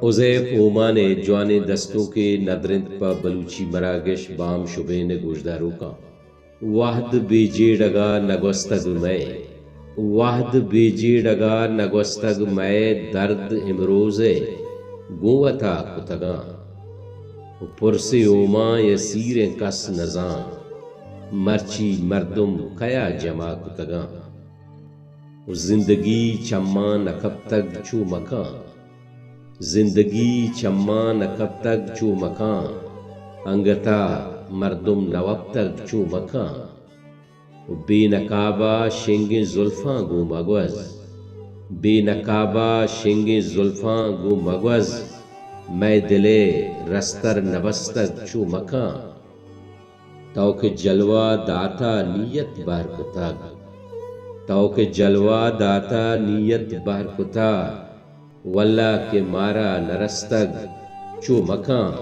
Huzaif Oman جوان دستوں کے ندرند پا بلوچی مراگش بام شبین گوشدارو کا وحد بیجی ڈگا نگوستگ میں وحد بیجی ڈگا نگوستگ میں درد امروزے گوتا کتگاں پرسی اوما یسیر کس نزاں مرچی مردم کیا جمع کتگاں زندگی چمان نکب تک چو مکان زندگی چمان نکب تک چو مکان انگتا مردم نوب تک چو مکان بے نقابہ شنگ زلفاں گو مگوز بے نقابہ شنگ زلفاں گو مگوز میں دلے رستر نبستگ چو مکان توک جلوہ داتا نیت بہر کتگ توک جلوہ داتا نیت بہر کتگ واللہ کے مارا نرستگ چو مکان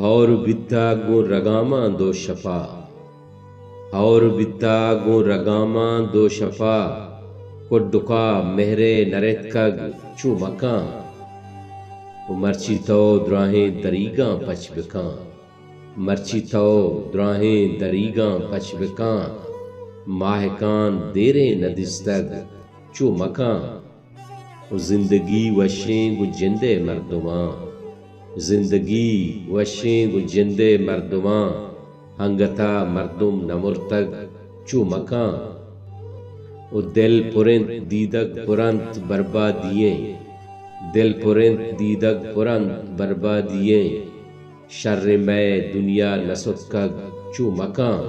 اور بیتا گو رگاما دو شفا اور بیتا گو رگاما دو شفا کڈکا مہرے نرتکگ چو مکان مرچی تو دراہیں دریگاں پچ بکان مرچی تو دراہیں دریگاں پچ بکان ماہکان دیرے ندستگ چو مکان زندگی وشیں گو جندے مردماں زندگی وشیں گو جندے مردماں ہنگتا مردم نمرتگ چو مکان دل پرند دیدگ پرند بربادییں دل پرند دیدگ پرند بربادییں شر میں دنیا نسدکگ چو مکان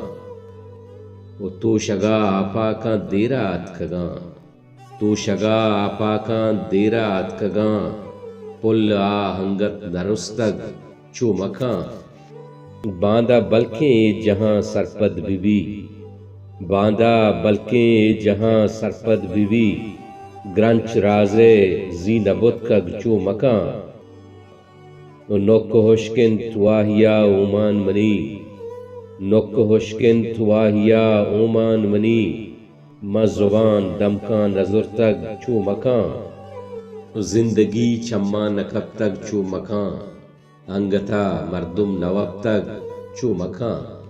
تو شگا آپاکاں دیرا اتکگاں تو شگا آپاکاں دیرا اتکگاں پل آہنگت نرستگ چو مکان باندہ بلکیں جہاں سرپد بھی باندہ بلکیں جہاں سرپد بھی گرنچ رازے زی نبتکگ چو مکان نوک ہوشکن تواہیا اومان منی نوک ہوشکن تواہیا اومان منی مزوان دمکان نظر تک چو مکان زندگی چما نکب تک چو مکان انگتا مردم نوب تک چو مکان